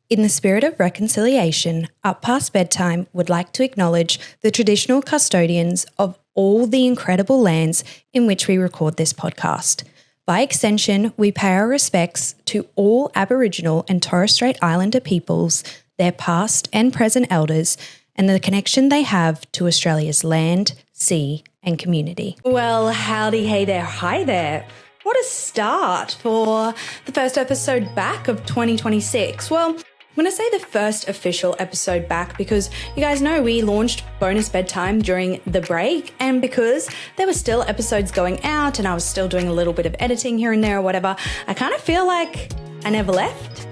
In the spirit of reconciliation, Up Past Bedtime would like to acknowledge the traditional custodians of all the incredible lands in which we record this podcast. By extension, we pay our respects to all Aboriginal and Torres Strait Islander peoples, their past and present elders, and the connection they have to Australia's land, sea, and community. Well, howdy, hey there, hi there. What a start for the first episode back of 2026. Well, I'm going to say the first official episode back because you guys know we launched Bonus Bedtime during the break, and because there were still episodes going out and I was still doing a little bit of editing here and there or whatever, I kind of feel like I never left.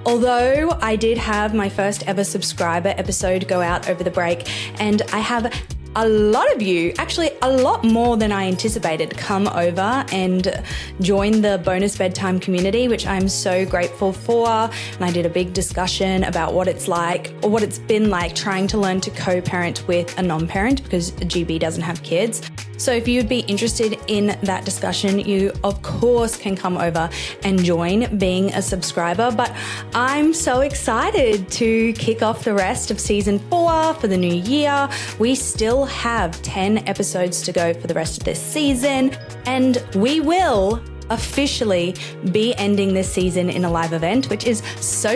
Although I did have my first ever subscriber episode go out over the break, and I have a lot of you, actually a lot more than I anticipated, come over and join the Bonus Bedtime community, which I'm so grateful for. And I did a big discussion about what it's like, or what it's been like trying to learn to co-parent with a non-parent because GB doesn't have kids. So if you'd be interested in that discussion, you of course can come over and join being a subscriber. But I'm so excited to kick off the rest of season 4 for the new year. We still have 10 episodes to go for the rest of this season, and we will officially be ending this season in a live event, which is so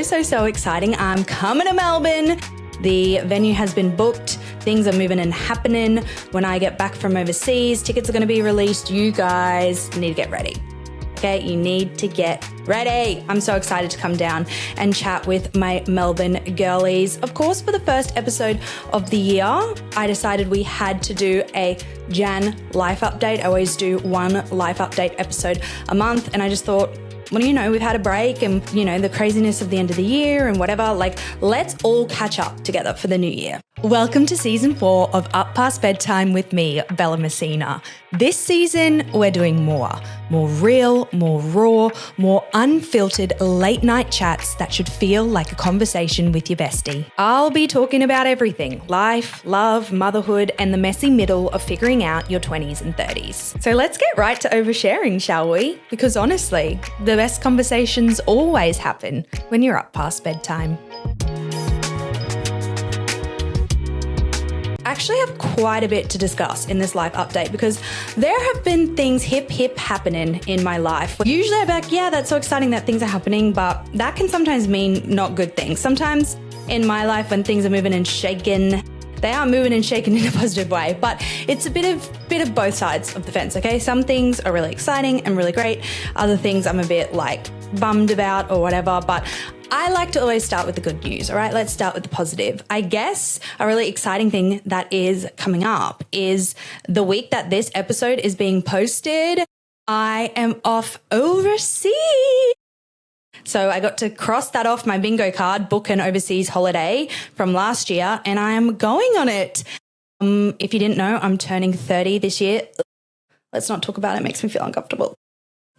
exciting. I'm coming to Melbourne. The venue has been booked. Things are moving and happening. When I get back from overseas, tickets are going to be released. You guys need to get ready. Okay, you need to get ready. I'm so excited to come down and chat with my Melbourne girlies. Of course, for the first episode of the year, I decided we had to do a Jan life update. I always do one life update episode a month, and I just thought, well, you know, we've had a break and, you know, the craziness of the end of the year and whatever, like, let's all catch up together for the new year. Welcome to season 4 of Up Past Bedtime with me, Bella Messina. This season, we're doing more real, more raw, more unfiltered late night chats that should feel like a conversation with your bestie. I'll be talking about everything: life, love, motherhood, and the messy middle of figuring out your 20s and 30s. So let's get right to oversharing, shall we? Because honestly, the best conversations always happen when you're up past bedtime. I actually have quite a bit to discuss in this life update because there have been things hip happening in my life. Usually I'm like, yeah, that's so exciting that things are happening, but that can sometimes mean not good things. Sometimes in my life when things are moving and shaking, they are moving and shaking in a positive way, but it's a bit of both sides of the fence, okay? Some things are really exciting and really great. Other things I'm a bit like bummed about or whatever, but I like to always start with the good news, all right? Let's start with the positive. I guess a really exciting thing that is coming up is the week that this episode is being posted, I am off overseas. So I got to cross that off my bingo card, book an overseas holiday from last year, and I am going on it. If you didn't know, I'm turning 30 this year. Let's not talk about it. It makes me feel uncomfortable.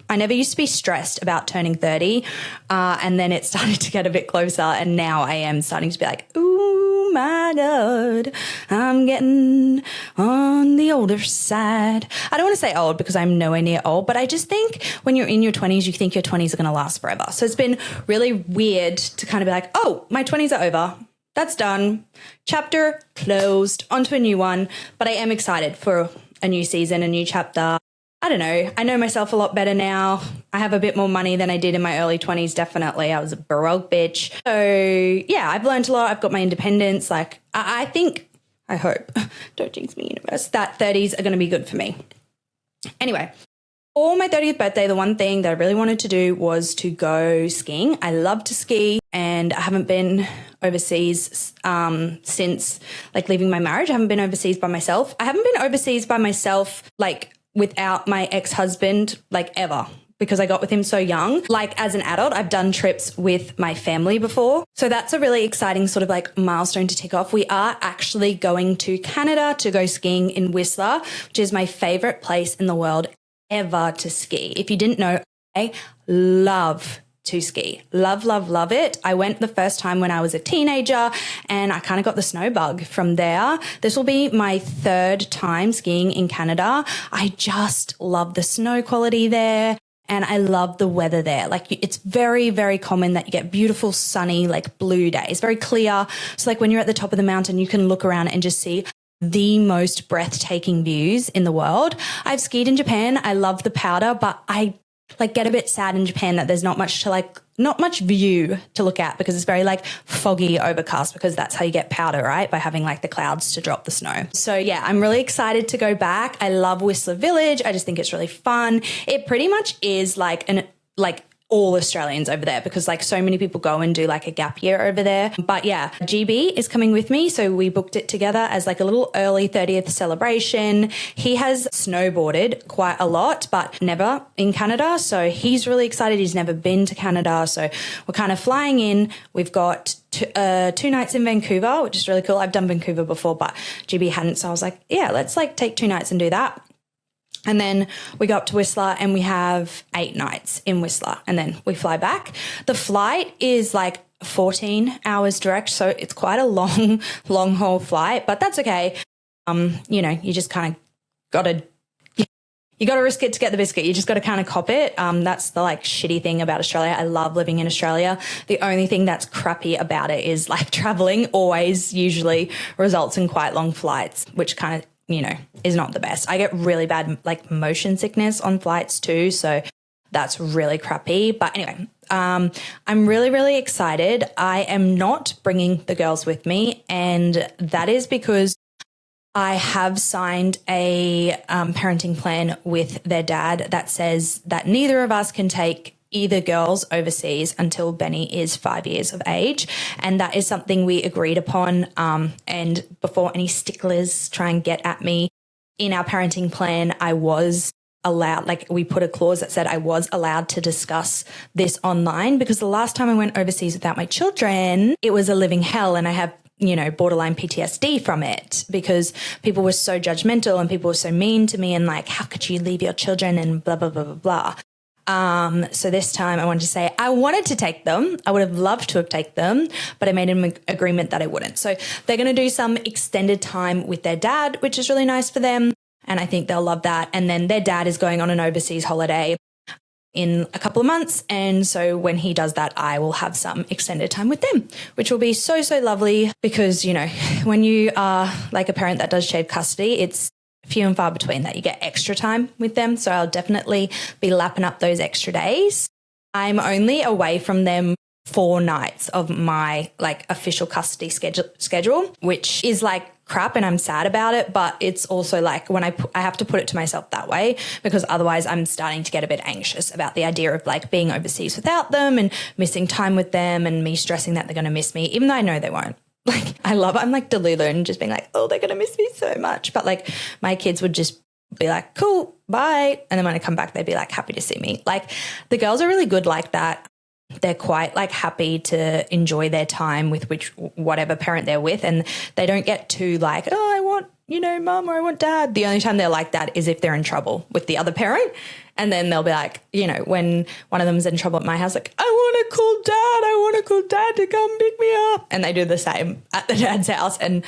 I never used to be stressed about turning 30, and then it started to get a bit closer, and now I am starting to be like, ooh, my God, I'm getting on the older side. I don't want to say old because I'm nowhere near old, but I just think when you're in your 20s, you think your 20s are going to last forever. So it's been really weird to kind of be like, oh, my 20s are over. That's done. Chapter closed. Onto a new one. But I am excited for a new season, a new chapter. I don't know. I know myself a lot better now. I have a bit more money than I did in my early 20s, definitely. I was a broke bitch. So, yeah, I've learned a lot. I've got my independence. Like, I think, I hope, don't jinx me, universe, that 30s are going to be good for me. Anyway, for my 30th birthday, the one thing that I really wanted to do was to go skiing. I love to ski, and I haven't been overseas since, like, leaving my marriage. I haven't been overseas by myself. I haven't been overseas by myself, like, without my ex-husband, like, ever, because I got with him so young. Like, as an adult, I've done trips with my family before. So that's a really exciting sort of like milestone to tick off. We are actually going to Canada to go skiing in Whistler, which is my favorite place in the world ever to ski. If you didn't know, I love to ski. Love it. I went the first time when I was a teenager, and I kind of got the snow bug from there. This will be my 3rd time skiing in Canada. I just love the snow quality there. and I love the weather there. Like it's very, very common that you get beautiful, sunny, like blue days, very clear. So like when you're at the top of the mountain, you can look around and just see the most breathtaking views in the world. I've skied in Japan. I love the powder, but I like get a bit sad in Japan that there's not much view to look at because it's very like foggy, overcast, because that's how you get powder, right? By having like the clouds to drop the snow. So yeah, I'm really excited to go back. I love Whistler Village. I just think it's really fun. It pretty much is like all Australians over there because like so many people go and do like a gap year over there. But yeah, GB is coming with me. So we booked it together as like a little early 30th celebration. He has snowboarded quite a lot, but never in Canada. So he's really excited. He's never been to Canada. So we're kind of flying in. We've got 2 nights in Vancouver, which is really cool. I've done Vancouver before, but GB hadn't. So I was like, yeah, let's like take 2 nights and do that. And then we go up to Whistler and we have 8 nights in Whistler and then we fly back. The flight is like 14 hours direct. So it's quite a long haul flight, but that's okay. You just kind of got to risk it to get the biscuit. You just got to kind of cop it. That's the like shitty thing about Australia. I love living in Australia. The only thing that's crappy about it is like traveling always usually results in quite long flights, which kind of, is not the best. I get really bad like motion sickness on flights too. So that's really crappy. But anyway, I'm really, really excited. I am not bringing the girls with me. And that is because I have signed a parenting plan with their dad that says that neither of us can take either girls overseas until Benny is 5 years of age. And that is something we agreed upon. And before any sticklers try and get at me, in our parenting plan, I was allowed, like we put a clause that said I was allowed to discuss this online because the last time I went overseas without my children, it was a living hell. And I have borderline PTSD from it because people were so judgmental and people were so mean to me and like, how could you leave your children and blah, blah, blah, blah, blah. So this time I wanted to say I wanted to take them. I would have loved to have taken them, but I made an agreement that I wouldn't. So they're going to do some extended time with their dad, which is really nice for them. And I think they'll love that. And then their dad is going on an overseas holiday in a couple of months. And so when he does that, I will have some extended time with them, which will be so, so lovely because, when you are like a parent that does shared custody, it's few and far between that you get extra time with them. So I'll definitely be lapping up those extra days. I'm only away from them 4 nights of my like official custody schedule, which is like crap and I'm sad about it. But it's also like when I have to put it to myself that way because otherwise I'm starting to get a bit anxious about the idea of like being overseas without them and missing time with them and me stressing that they're going to miss me, even though I know they won't. Like, I'm like Delulu and just being like, oh, they're going to miss me so much. But like my kids would just be like, cool, bye. And then when I come back, they'd be like happy to see me. Like the girls are really good like that. They're quite like happy to enjoy their time with whatever parent they're with. And they don't get too like, oh, I want, mom or I want dad. The only time they're like that is if they're in trouble with the other parent. And then they'll be like, when one of them's in trouble at my house, like, I want to call dad to come pick me up. And they do the same at the dad's house. And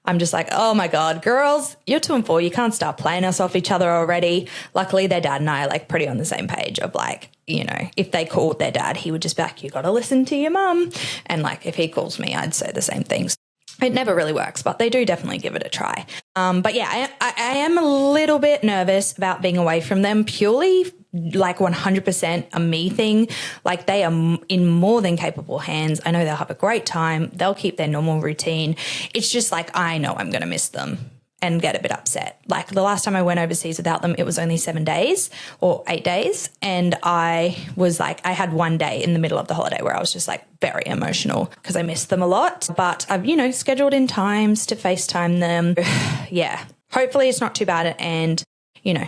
I'm just like, oh my God, girls, you're 2 and 4. You can't start playing us off each other already. Luckily, their dad and I are like pretty on the same page of like, if they called their dad, he would just be like, you got to listen to your mum. And like, if he calls me, I'd say the same things. It never really works, but they do definitely give it a try. But yeah, I am a little bit nervous about being away from them purely like 100% a me thing. Like they are in more than capable hands. I know they'll have a great time. They'll keep their normal routine. It's just like, I know I'm going to miss them and get a bit upset. Like the last time I went overseas without them, it was only 7 days or 8 days. And I was like, I had 1 day in the middle of the holiday where I was just like very emotional because I missed them a lot. But I've, scheduled in times to FaceTime them. Yeah, hopefully it's not too bad. And,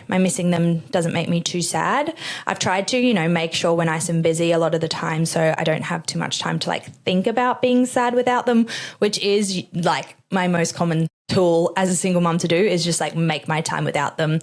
my missing them doesn't make me too sad. I've tried to, make sure we're nice and busy a lot of the time so I don't have too much time to like think about being sad without them, which is like my most common tool as a single mom to do is just like make my time without them,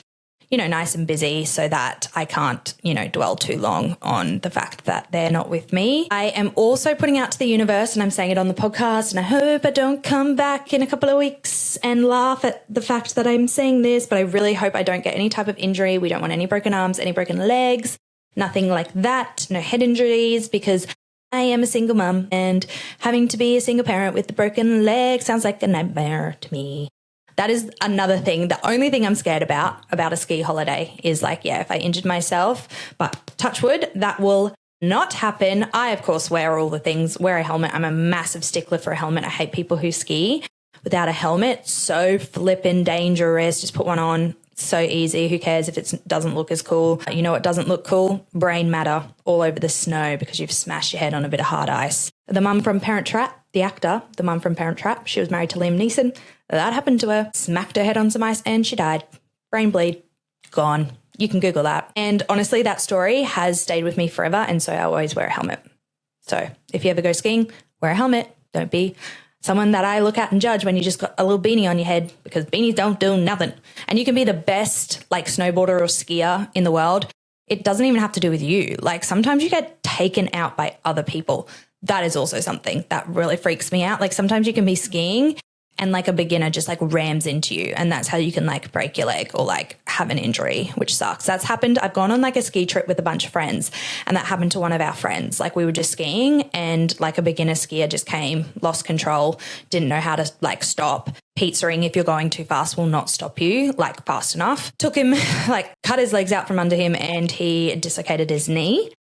nice and busy so that I can't, dwell too long on the fact that they're not with me. I am also putting out to the universe and I'm saying it on the podcast and I hope I don't come back in a couple of weeks and laugh at the fact that I'm saying this, but I really hope I don't get any type of injury. We don't want any broken arms, any broken legs. nothing like that, no head injuries, because I am a single mum and having to be a single parent with a broken leg sounds like a nightmare to me. That is another thing. The only thing I'm scared about a ski holiday is like, yeah, if I injured myself, but touch wood, that will not happen. I, of course, wear all the things, wear a helmet. I'm a massive stickler for a helmet. I hate people who ski without a helmet. So flippin' dangerous. Just put one on. So easy. Who cares if it doesn't look as cool? You know what doesn't look cool? Brain matter all over the snow because you've smashed your head on a bit of hard ice. The mum from Parent Trap, the actor, the mum from Parent Trap, she was married to Liam Neeson. That happened to her. Smacked her head on some ice and she died. Brain bleed. Gone. You can Google that. And honestly, that story has stayed with me forever. And so I always wear a helmet. So if you ever go skiing, wear a helmet. Don't be someone that I look at and judge when you just got a little beanie on your head, because beanies don't do nothing. And you can be the best like snowboarder or skier in the world. It doesn't even have to do with you. Like sometimes you get taken out by other people. That is also something that really freaks me out. Like sometimes you can be skiing and like a beginner just like rams into you, and that's how you can like break your leg or like have an injury, which sucks. That's happened. I've gone on like a ski trip with a bunch of friends, and that happened to one of our friends. Like we were just skiing and like a beginner skier just came, lost control, didn't know how to like stop. Pizza ring, if you're going too fast, will not stop you like fast enough. Took him, like cut his legs out from under him and he dislocated his knee.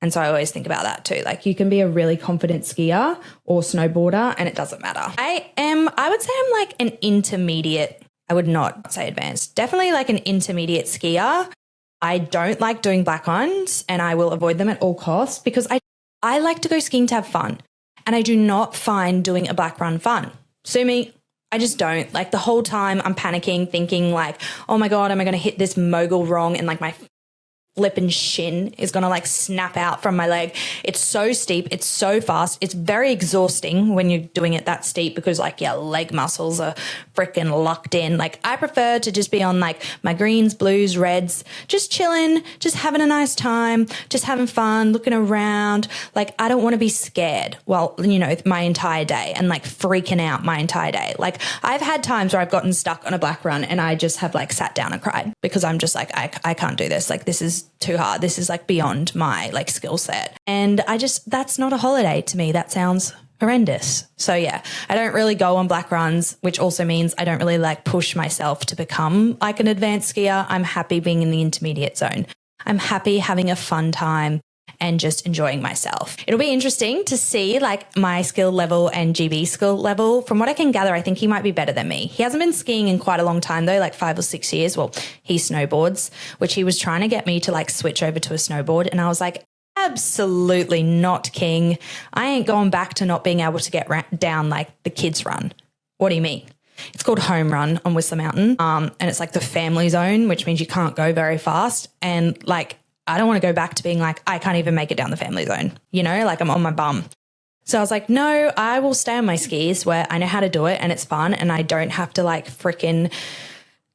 And so I always think about that too. Like you can be a really confident skier or snowboarder and it doesn't matter. I would say I'm like an intermediate. I would not say advanced. Definitely like an intermediate skier. I don't like doing black runs and I will avoid them at all costs because I like to go skiing to have fun. And I do not find doing a black run fun. Sue me. I just don't. Like the whole time I'm panicking, thinking like, oh my God, am I going to hit this mogul wrong? And like my lip and shin is going to like snap out from my leg. It's so steep. It's so fast. It's very exhausting when you're doing it that steep because like your leg muscles are freaking locked in. Like I prefer to just be on like my greens, blues, reds, just chilling, just having a nice time, just having fun, looking around. Like I don't want to be scared. Well, you know, my entire day and like freaking out my entire day. Like I've had times where I've gotten stuck on a black run and I just have like sat down and cried because I'm just like, I can't do this. Like this is too hard. This is like beyond my like skill set. And that's not a holiday to me. That sounds horrendous. So yeah, I don't really go on black runs, which also means I don't really like push myself to become like an advanced skier. I'm happy being in the intermediate zone. I'm happy having a fun time and just enjoying myself. It'll be interesting to see like my skill level and GB skill level. From what I can gather, I think he might be better than me. He hasn't been skiing in quite a long time though, like 5 or 6 years. Well, he snowboards, which he was trying to get me to like switch over to a snowboard. And I was like, absolutely not, king. I ain't going back to not being able to get down like the kids run. What do you mean? It's called Home Run on Whistler Mountain. And it's like the family zone, which means you can't go very fast. And like, I don't want to go back to being like, I can't even make it down the family zone, you know, like I'm on my bum. So I was like, no, I will stay on my skis where I know how to do it and it's fun and I don't have to like freaking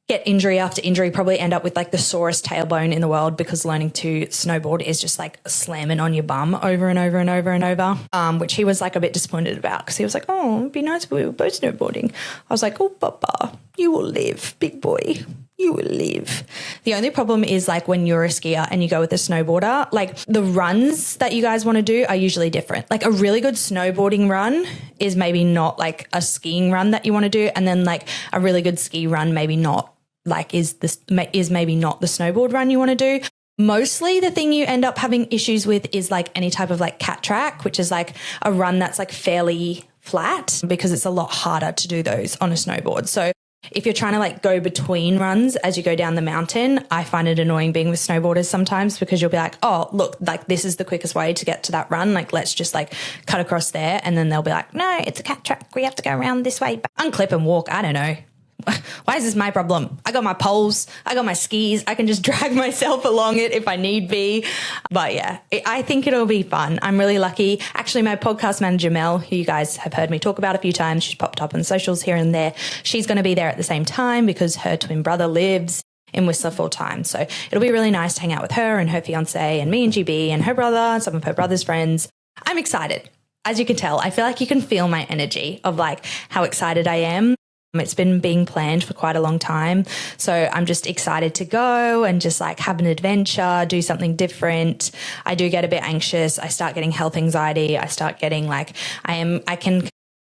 get injury after injury, probably end up with like the sorest tailbone in the world because learning to snowboard is just like slamming on your bum over and over and over and over, which he was like a bit disappointed about because he was like, oh, it'd be nice if we were both snowboarding. I was like, oh, Papa, you will live, big boy. You will live. The only problem is like when you're a skier and you go with a snowboarder, like the runs that you guys want to do are usually different. Like a really good snowboarding run is maybe not like a skiing run that you want to do. And then like a really good ski run, maybe not like is maybe not the snowboard run you want to do. Mostly the thing you end up having issues with is like any type of like cat track, which is like a run that's like fairly flat because it's a lot harder to do those on a snowboard. So if you're trying to like go between runs as you go down the mountain, I find it annoying being with snowboarders sometimes because you'll be like, oh, look, like this is the quickest way to get to that run. Like, let's just like cut across there. And then they'll be like, no, it's a cat track. We have to go around this way. Unclip and walk. I don't know. Why is this my problem? I got my poles. I got my skis. I can just drag myself along it if I need be. But yeah, I think it'll be fun. I'm really lucky. Actually, my podcast manager, Mel, who you guys have heard me talk about a few times, she's popped up on socials here and there. She's going to be there at the same time because her twin brother lives in Whistler full time. So it'll be really nice to hang out with her and her fiance and me and GB and her brother and some of her brother's friends. I'm excited. As you can tell, I feel like you can feel my energy of like how excited I am. It's been being planned for quite a long time. So I'm just excited to go and just like have an adventure, do something different. I do get a bit anxious. I start getting health anxiety. I start getting like, I can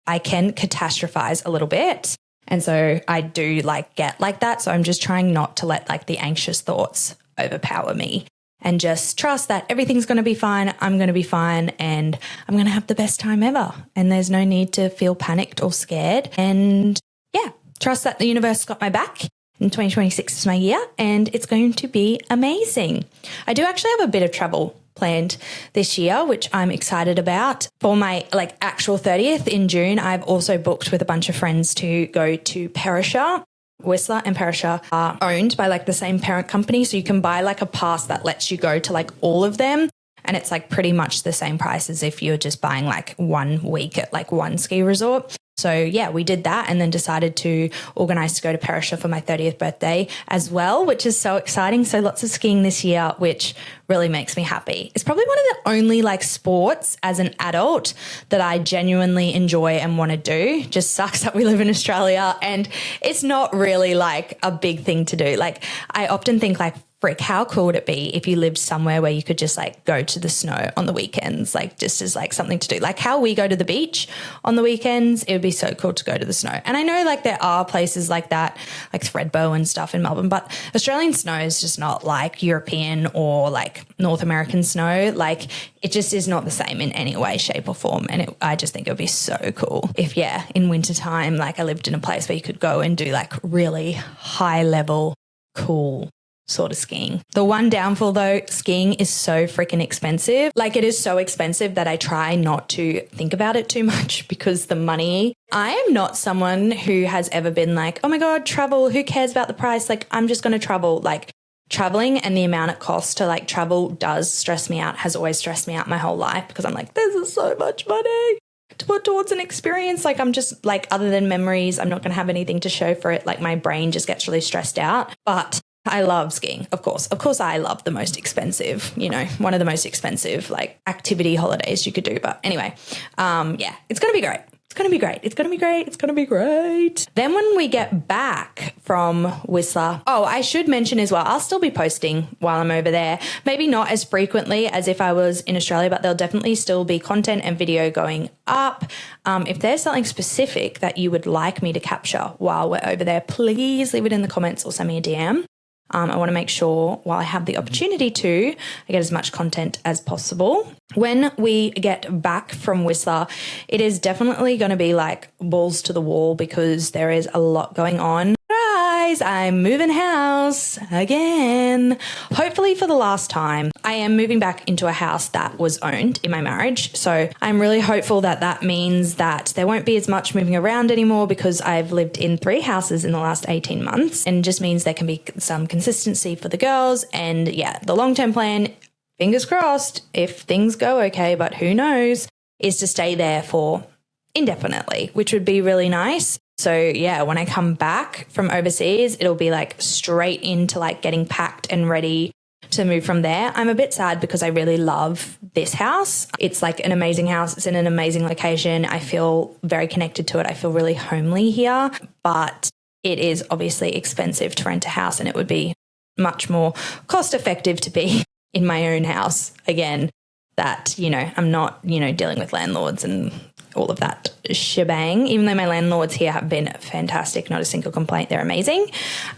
catastrophize a little bit. And so I do like get like that. So I'm just trying not to let like the anxious thoughts overpower me and just trust that everything's going to be fine. I'm going to be fine and I'm going to have the best time ever. And there's no need to feel panicked or scared. And yeah, trust that the universe got my back. And 2026 is my year and it's going to be amazing. I do actually have a bit of travel planned this year, which I'm excited about. For my like actual 30th in June, I've also booked with a bunch of friends to go to Perisher. Whistler and Perisher are owned by like the same parent company. So you can buy like a pass that lets you go to like all of them. And it's like pretty much the same price as if you're just buying like 1 week at like one ski resort. So yeah, we did that and then decided to organise to go to Perisher for my 30th birthday as well, which is so exciting. So lots of skiing this year, which really makes me happy. It's probably one of the only like sports as an adult that I genuinely enjoy and want to do. Just sucks that we live in Australia and it's not really like a big thing to do. Like I often think like, frick, how cool would it be if you lived somewhere where you could just like go to the snow on the weekends, like just as like something to do, like how we go to the beach on the weekends. It would be so cool to go to the snow. And I know like there are places like that, like Thredbo and stuff in Melbourne, but Australian snow is just not like European or like North American snow. Like it just is not the same in any way, shape or form. And I just think it would be so cool if, yeah, in wintertime, like I lived in a place where you could go and do like really high level, cool sort of skiing. The one downfall though, skiing is so freaking expensive. Like it is so expensive that I try not to think about it too much because the money, I am not someone who has ever been like, oh my God, travel, who cares about the price? Like I'm just going to travel. Like traveling and the amount it costs to like travel does stress me out, has always stressed me out my whole life because I'm like, this is so much money to put towards an experience. Like I'm just like, other than memories, I'm not going to have anything to show for it. Like my brain just gets really stressed out. But I love skiing, of course. Of course, I love the most expensive, one of the most expensive like activity holidays you could do. But anyway, yeah, it's going to be great. It's going to be great. It's going to be great. It's going to be great. Then when we get back from Whistler, I should mention as well, I'll still be posting while I'm over there. Maybe not as frequently as if I was in Australia, but there'll definitely still be content and video going up. If there's something specific that you would like me to capture while we're over there, please leave it in the comments or send me a DM. I want to make sure while I have the opportunity to, I get as much content as possible. When we get back from Whistler, it is definitely going to be like balls to the wall because there is a lot going on. Guys, I'm moving house again. Hopefully for the last time. I am moving back into a house that was owned in my marriage. So I'm really hopeful that that means that there won't be as much moving around anymore because I've lived in 3 houses in the last 18 months and just means there can be some consistency for the girls. And yeah, the long-term plan, fingers crossed, if things go okay, but who knows, is to stay there for indefinitely, which would be really nice. So yeah, when I come back from overseas, it'll be like straight into like getting packed and ready to move from there. I'm a bit sad because I really love this house. It's like an amazing house. It's in an amazing location. I feel very connected to it. I feel really homely here, but it is obviously expensive to rent a house and it would be much more cost effective to be in my own house again, that, I'm not, dealing with landlords and all of that shebang, even though my landlords here have been fantastic, not a single complaint. They're amazing.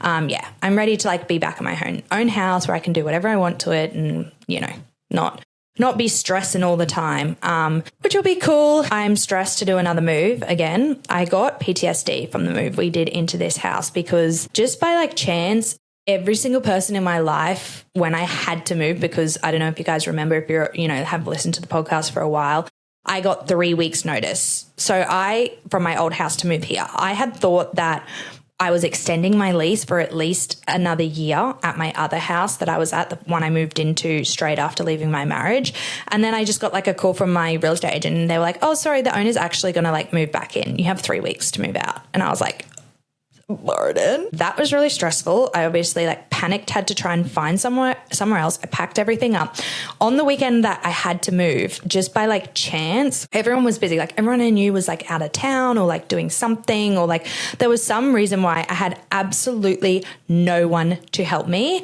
Yeah, I'm ready to like be back in my own house where I can do whatever I want to it and, not be stressing all the time, which will be cool. I'm stressed to do another move again. I got PTSD from the move we did into this house because just by like chance, every single person in my life when I had to move, because I don't know if you guys remember, if you're, have listened to the podcast for a while, I got 3 weeks notice. So from my old house to move here, I had thought that I was extending my lease for at least another year at my other house that I was at, the one I moved into straight after leaving my marriage. And then I just got like a call from my real estate agent and they were like, oh, sorry, the owner's actually going to like move back in. You have 3 weeks to move out. And I was like, Pardon. That was really stressful. I obviously panicked, had to try and find somewhere else. I packed everything up. On the weekend that I had to move, just by chance, everyone was busy. Everyone I knew was out of town or doing something, or there was some reason why I had absolutely no one to help me.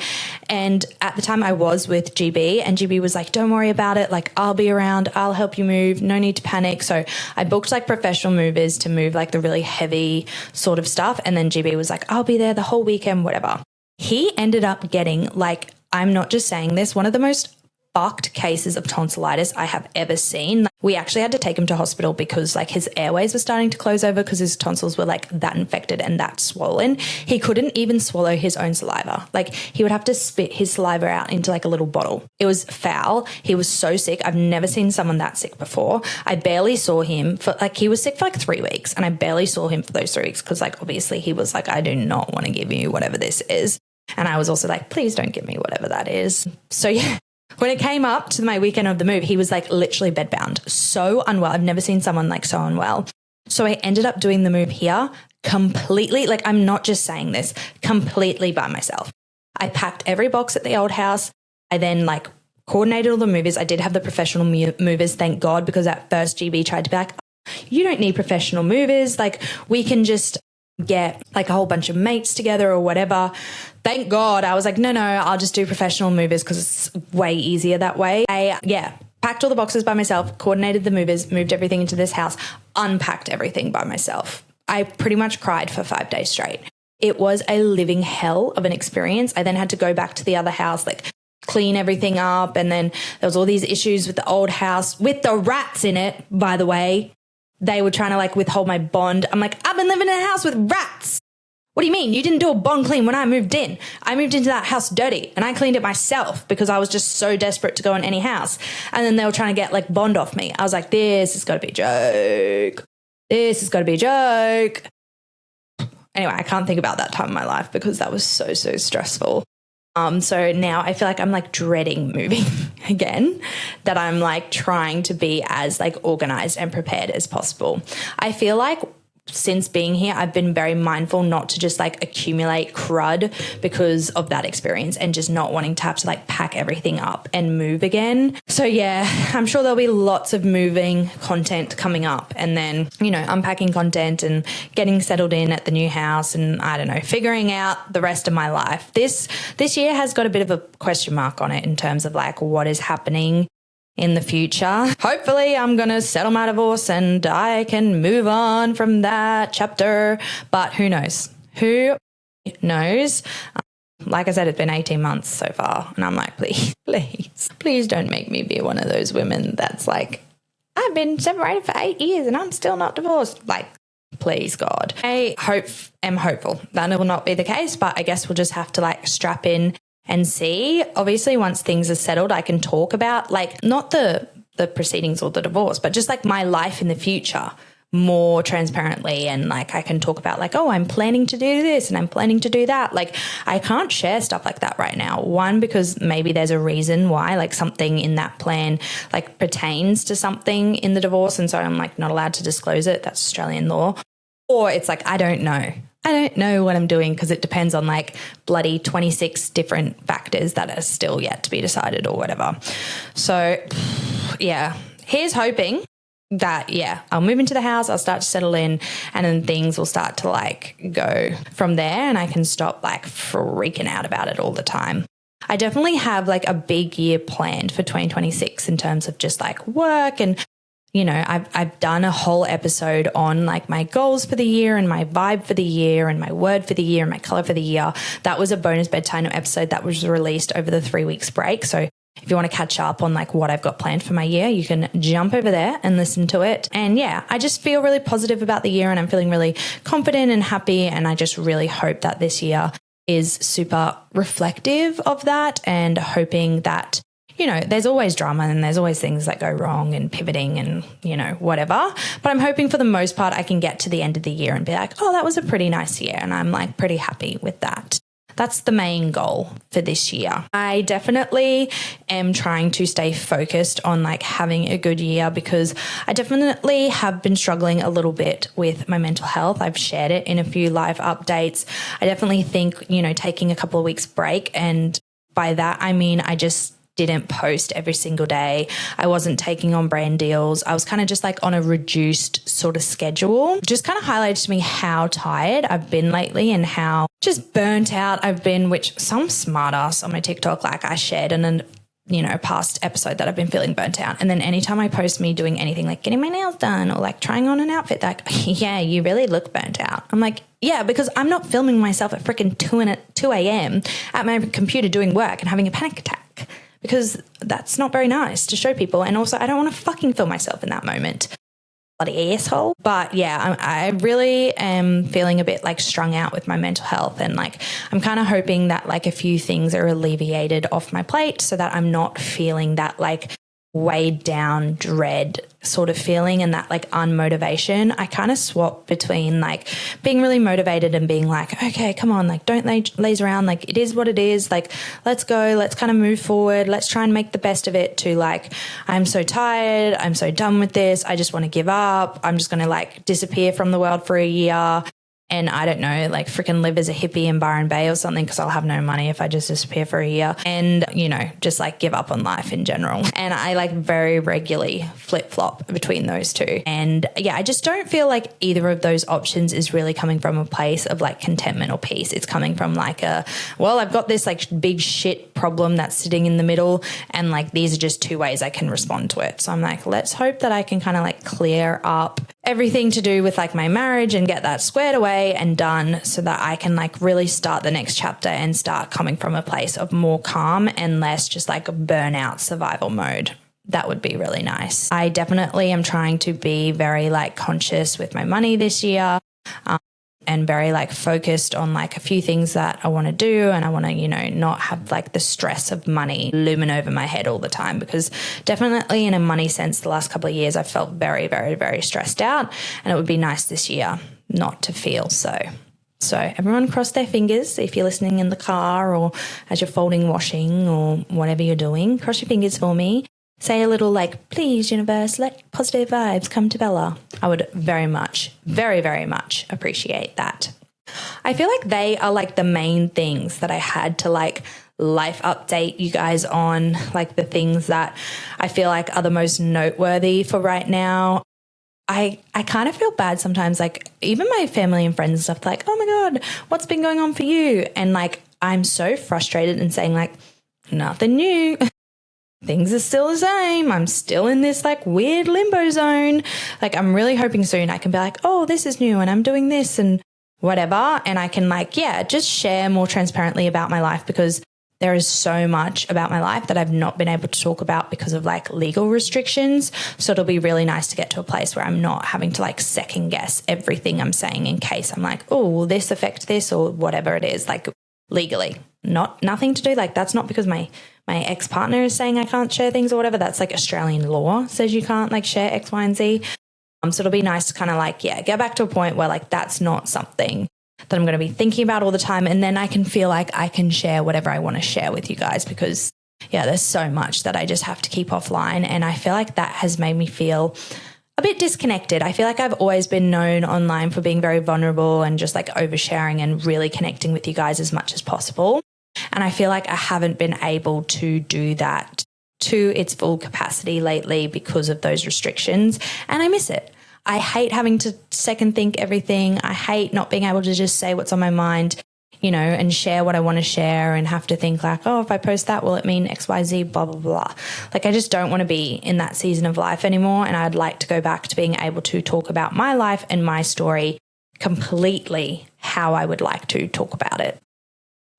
And at the time I was with GB, and GB was don't worry about it. I'll be around. I'll help you move. No need to panic. So I booked professional movers to move the really heavy sort of stuff. And then GB was I'll be there the whole weekend, whatever. He ended up getting I'm not just saying this, one of the most fucked cases of tonsillitis I have ever seen. We actually had to take him to hospital because his airways were starting to close over because his tonsils were that infected and that swollen. He couldn't even swallow his own saliva. He would have to spit his saliva out into a little bottle. It was foul. He was so sick. I've never seen someone that sick before. I barely saw him for he was sick for 3 weeks, and I barely saw him for those 3 weeks because obviously he was I do not want to give you whatever this is. And I was also please don't give me whatever that is. So yeah. When it came up to my weekend of the move, he was literally bedbound, so unwell. I've never seen someone so unwell. So I ended up doing the move here completely, I'm not just saying this, completely by myself. I packed every box at the old house. I then coordinated all the movers. I did have the professional movers, thank God, because at first GB tried to be you don't need professional movers. We can just get a whole bunch of mates together or whatever. Thank God. I was no, I'll just do professional movers because it's way easier that way. Packed all the boxes by myself, coordinated the movers, moved everything into this house, unpacked everything by myself. I pretty much cried for 5 days straight. It was a living hell of an experience. I then had to go back to the other house, clean everything up. And then there was all these issues with the old house with the rats in it, by the way. They were trying to withhold my bond. I'm I've been living in a house with rats. What do you mean? You didn't do a bond clean when I moved in. I moved into that house dirty and I cleaned it myself because I was just so desperate to go in any house. And then they were trying to get bond off me. I was this has got to be a joke. This has got to be a joke. Anyway, I can't think about that time in my life because that was so stressful. So now I feel I'm dreading moving again, that I'm trying to be as organized and prepared as possible. I feel since being here, I've been very mindful not to just accumulate crud because of that experience and just not wanting to have to pack everything up and move again. So yeah, I'm sure there'll be lots of moving content coming up, and then, unpacking content and getting settled in at the new house, and I don't know, figuring out the rest of my life. This year has got a bit of a question mark on it in terms of what is happening in the future. Hopefully I'm going to settle my divorce and I can move on from that chapter, but who knows? Who knows? Like I said, it's been 18 months so far, and I'm please don't make me be one of those women that's I've been separated for 8 years and I'm still not divorced. Please, God. I am hopeful that it will not be the case, but I guess we'll just have to strap in and see. Obviously, once things are settled, I can talk about not the proceedings or the divorce, but just my life in the future more transparently. And I can talk about oh, I'm planning to do this and I'm planning to do that. I can't share stuff like that right now. One, because maybe there's a reason why something in that plan pertains to something in the divorce. And so I'm not allowed to disclose it. That's Australian law. Or it's I don't know. I don't know what I'm doing because it depends on bloody 26 different factors that are still yet to be decided or whatever. So yeah, here's hoping that, I'll move into the house, I'll start to settle in, and then things will start to go from there, and I can stop freaking out about it all the time. I definitely have a big year planned for 2026 in terms of just work, and I've done a whole episode on my goals for the year and my vibe for the year and my word for the year and my color for the year. That was a bonus bedtime episode that was released over the 3 weeks break. So if you want to catch up on what I've got planned for my year, you can jump over there and listen to it. And yeah, I just feel really positive about the year, and I'm feeling really confident and happy. And I just really hope that this year is super reflective of that, and hoping that there's always drama and there's always things that go wrong and pivoting and, whatever. But I'm hoping for the most part I can get to the end of the year and be oh, that was a pretty nice year. And I'm pretty happy with that. that's the main goal for this year. I definitely am trying to stay focused on like having a good year because I definitely have been struggling a little bit with my mental health. I've shared it in a few live updates. I definitely think, taking a couple of weeks break, and by that I mean I just didn't post every single day. I wasn't taking on brand deals. I was kind of just like on a reduced sort of schedule. Just kind of highlighted to me how tired I've been lately and how just burnt out I've been, which some smart ass on my TikTok, like I shared in an past episode that I've been feeling burnt out. And then anytime I post me doing anything like getting my nails done or like trying on an outfit, like, yeah, you really look burnt out. I'm like, yeah, because I'm not filming myself at freaking 2 a.m. at my computer doing work and having a panic attack, because that's not very nice to show people. And also I don't want to fucking film myself in that moment. Bloody asshole. But yeah, I really am feeling a bit like strung out with my mental health, and like I'm kind of hoping that like a few things are alleviated off my plate so that I'm not feeling that like weighed down dread sort of feeling and that like unmotivation. I kind of swap between like being really motivated and being like, okay, come on, like don't laze around, like it is what it is, like let's go, let's kind of move forward, let's try and make the best of it, to like, I'm so tired, I'm so done with this, I just want to give up, I'm just going to like disappear from the world for a year. And I don't know, like freaking live as a hippie in Byron Bay or something, because I'll have no money if I just disappear for a year, and, just like give up on life in general. And I like very regularly flip-flop between those two. And yeah, I just don't feel like either of those options is really coming from a place of like contentment or peace. It's coming from like I've got this like big shit problem that's sitting in the middle, and like these are just two ways I can respond to it. So I'm like, let's hope that I can kind of like clear up everything to do with like my marriage and get that squared away and done, so that I can like really start the next chapter and start coming from a place of more calm and less just like burnout survival mode. That would be really nice. I definitely am trying to be very like conscious with my money this year, and very like focused on like a few things that I want to do, and I want to, not have like the stress of money looming over my head all the time, because definitely in a money sense, the last couple of years I've felt very, very, very stressed out, and it would be nice this year not to feel so. So everyone cross their fingers if you're listening in the car or as you're folding washing or whatever you're doing. Cross your fingers for me. Say a little like, please, universe, let positive vibes come to Bella. I would very much, very, very much appreciate that. I feel like they are like the main things that I had to like life update you guys on, like the things that I feel like are the most noteworthy for right now. I kind of feel bad sometimes, like even my family and friends and stuff, like, oh my God, what's been going on for you? And like, I'm so frustrated and saying like, nothing new. Things are still the same. I'm still in this like weird limbo zone. Like I'm really hoping soon I can be like, oh, this is new and I'm doing this and whatever. And I can like, yeah, just share more transparently about my life, because there is so much about my life that I've not been able to talk about because of like legal restrictions. So it'll be really nice to get to a place where I'm not having to like second guess everything I'm saying in case I'm like, oh, will this affect this or whatever it is, like legally. Nothing to do, like that's not because my ex-partner is saying I can't share things or whatever. That's like Australian law says you can't like share X, Y, and Z. So it'll be nice to kind of like, yeah, get back to a point where like that's not something that I'm going to be thinking about all the time. And then I can feel like I can share whatever I want to share with you guys, because yeah, there's so much that I just have to keep offline. And I feel like that has made me feel a bit disconnected. I feel like I've always been known online for being very vulnerable and just like oversharing and really connecting with you guys as much as possible. And I feel like I haven't been able to do that to its full capacity lately because of those restrictions. And I miss it. I hate having to second think everything. I hate not being able to just say what's on my mind, and share what I want to share and have to think like, oh, if I post that, will it mean X, Y, Z, blah, blah, blah. Like I just don't want to be in that season of life anymore. And I'd like to go back to being able to talk about my life and my story completely how I would like to talk about it.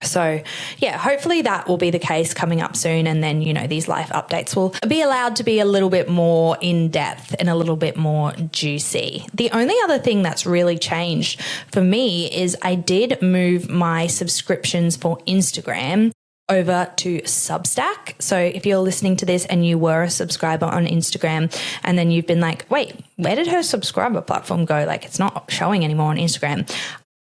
So yeah, hopefully that will be the case coming up soon. And then, these life updates will be allowed to be a little bit more in depth and a little bit more juicy. The only other thing that's really changed for me is I did move my subscriptions for Instagram over to Substack. So if you're listening to this and you were a subscriber on Instagram and then you've been like, wait, where did her subscriber platform go? Like it's not showing anymore on Instagram.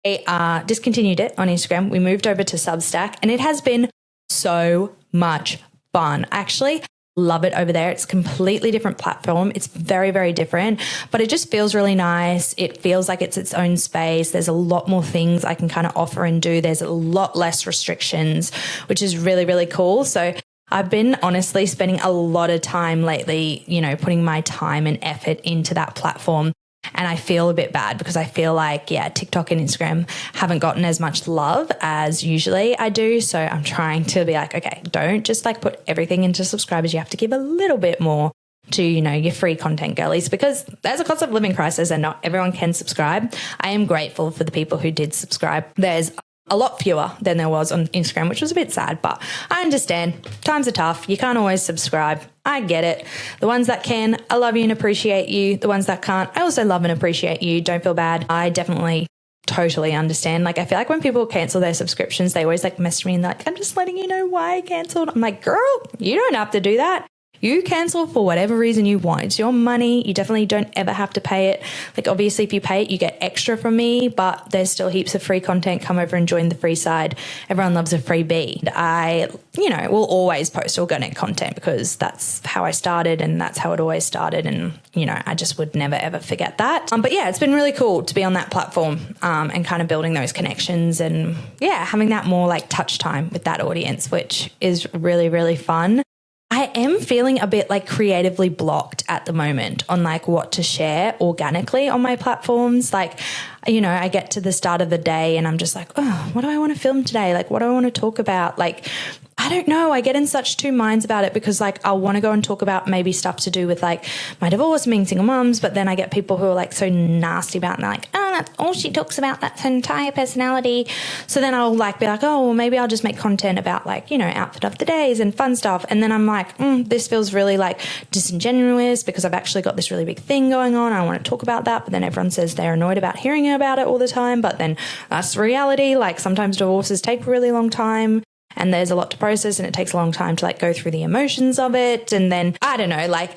I discontinued it on Instagram. We moved over to Substack and it has been so much fun. Actually, love it over there. It's a completely different platform. It's very, very different, but it just feels really nice. It feels like it's its own space. There's a lot more things I can kind of offer and do. There's a lot less restrictions, which is really, really cool. So I've been honestly spending a lot of time lately, putting my time and effort into that platform. And I feel a bit bad because I feel like, TikTok and Instagram haven't gotten as much love as usually I do. So I'm trying to be like, okay, don't just like put everything into subscribers. You have to give a little bit more to, your free content girlies, because there's a cost of living crisis and not everyone can subscribe. I am grateful for the people who did subscribe. There's a lot fewer than there was on Instagram, which was a bit sad, but I understand. Times are tough. You can't always subscribe. I get it. The ones that can, I love you and appreciate you. The ones that can't, I also love and appreciate you. Don't feel bad. I definitely totally understand. Like, I feel like when people cancel their subscriptions, they always like message me and like, I'm just letting you know why I canceled. I'm like, girl, you don't have to do that. You cancel for whatever reason you want. It's your money. You definitely don't ever have to pay it. Like, obviously, if you pay it, you get extra from me, but there's still heaps of free content. Come over and join the free side. Everyone loves a freebie. I, will always post organic content because that's how I started and that's how it always started. And, I just would never, ever forget that. But yeah, it's been really cool to be on that platform and kind of building those connections and, having that more like touch time with that audience, which is really, really fun. I am feeling a bit like creatively blocked at the moment on like what to share organically on my platforms. Like, I get to the start of the day and I'm just like, oh, what do I want to film today? Like, what do I want to talk about? Like, I don't know. I get in such two minds about it because like I want to go and talk about maybe stuff to do with like my divorce, being single moms, but then I get people who are like so nasty about it and they're like, oh, that's all she talks about. That's her entire personality. So then I'll like be like, oh, well, maybe I'll just make content about like, outfit of the days and fun stuff. And then I'm like, this feels really like disingenuous because I've actually got this really big thing going on. I want to talk about that. But then everyone says they're annoyed about hearing about it all the time. But then that's the reality. Like sometimes divorces take a really long time. And there's a lot to process and it takes a long time to like go through the emotions of it. And then I don't know, like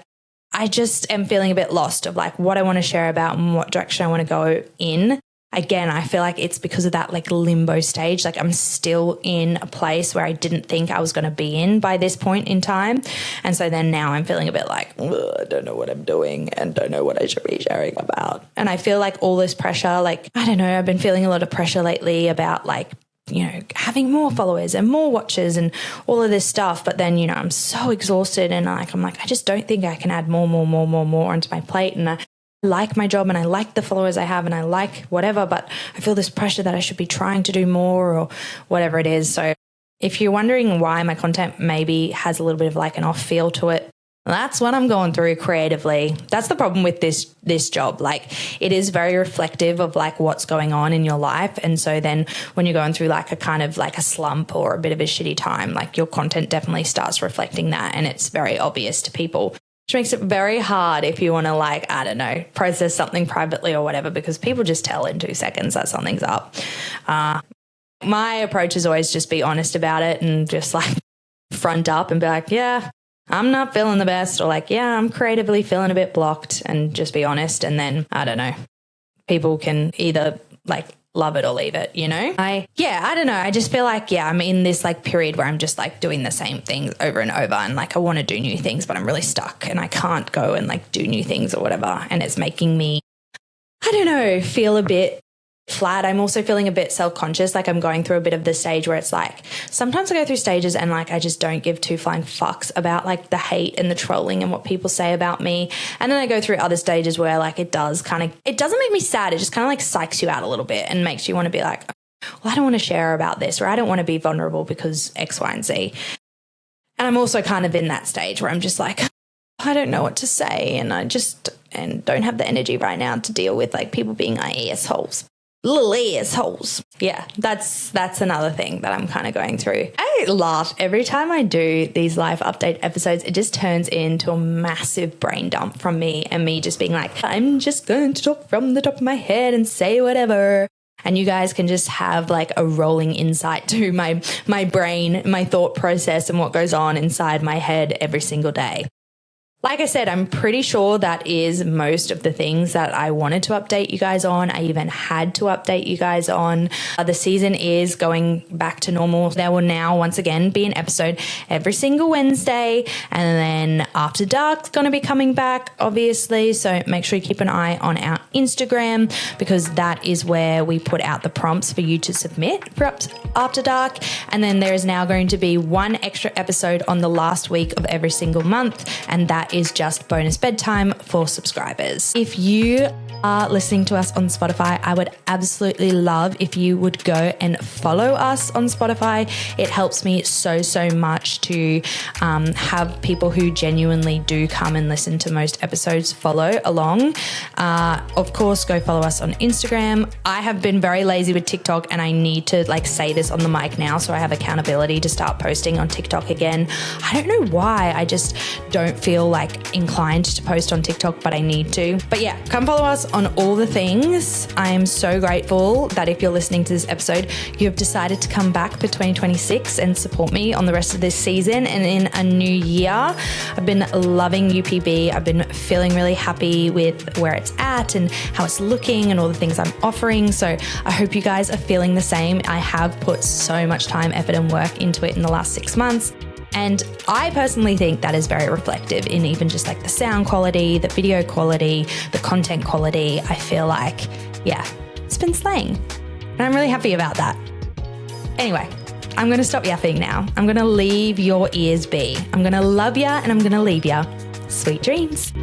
I just am feeling a bit lost of like what I want to share about and what direction I want to go in. Again, I feel like it's because of that like limbo stage. Like I'm still in a place where I didn't think I was going to be in by this point in time. And so then now I'm feeling a bit like, I don't know what I'm doing and don't know what I should be sharing about. And I feel like all this pressure, like, I don't know, I've been feeling a lot of pressure lately about like, having more followers and more watches and all of this stuff. But then, I'm so exhausted and I'm like, I just don't think I can add more onto my plate. And I like my job and I like the followers I have and I like whatever, but I feel this pressure that I should be trying to do more or whatever it is. So if you're wondering why my content maybe has a little bit of like an off feel to it, that's what I'm going through creatively. That's the problem with this job. Like it is very reflective of like what's going on in your life. And so then when you're going through like a kind of like a slump or a bit of a shitty time, like your content definitely starts reflecting that. And it's very obvious to people, which makes it very hard if you want to like, I don't know, process something privately or whatever, because people just tell in 2 seconds that something's up. My approach is always just be honest about it and just like front up and be like, yeah, I'm not feeling the best, or like, yeah, I'm creatively feeling a bit blocked, and just be honest. And then, I don't know, people can either like love it or leave it, I don't know. I just feel like, I'm in this like period where I'm just like doing the same things over and over. And like, I want to do new things, but I'm really stuck and I can't go and like do new things or whatever. And it's making me, I don't know, feel a bit flat. I'm also feeling a bit self-conscious. Like I'm going through a bit of the stage where it's like, sometimes I go through stages and like, I just don't give two flying fucks about like the hate and the trolling and what people say about me. And then I go through other stages where like, it doesn't make me sad. It just kind of like psychs you out a little bit and makes you want to be like, well, I don't want to share about this, or I don't want to be vulnerable because X, Y, and Z. And I'm also kind of in that stage where I'm just like, I don't know what to say. And and don't have the energy right now to deal with like people being assholes. Little assholes. Yeah, that's another thing that I'm kind of going through. I laugh every time I do these live update episodes. It just turns into a massive brain dump from me and me just being like, I'm just going to talk from the top of my head and say whatever. And you guys can just have like a rolling insight to my brain, my thought process and what goes on inside my head every single day. Like I said, I'm pretty sure that is most of the things that I wanted to update you guys on. I even had to update you guys on. The season is going back to normal. There will now once again be an episode every single Wednesday. And then After Dark's going to be coming back, obviously. So make sure you keep an eye on our Instagram, because that is where we put out the prompts for you to submit for After Dark. And then there is now going to be one extra episode on the last week of every single month. And that is just bonus bedtime for subscribers. If you are listening to us on Spotify, I would absolutely love if you would go and follow us on Spotify. It helps me so much to have people who genuinely do come and listen to most episodes follow along. Of course, go follow us on Instagram. I have been very lazy with TikTok, and I need to say this on the mic now so I have accountability to start posting on TikTok again. I don't know why. I just don't feel inclined to post on TikTok, but I need to. But yeah, come follow us on all the things. I am so grateful that if you're listening to this episode, you have decided to come back for 2026 and support me on the rest of this season and in a new year. I've been loving UPB. I've been feeling really happy with where it's at and how it's looking and all the things I'm offering. So I hope you guys are feeling the same. I have put so much time, effort, and work into it in the last 6 months. And I personally think that is very reflective in even just the sound quality, the video quality, the content quality. I feel it's been slaying. And I'm really happy about that. Anyway, I'm going to stop yapping now. I'm going to leave your ears be. I'm going to love ya and I'm going to leave ya. Sweet dreams.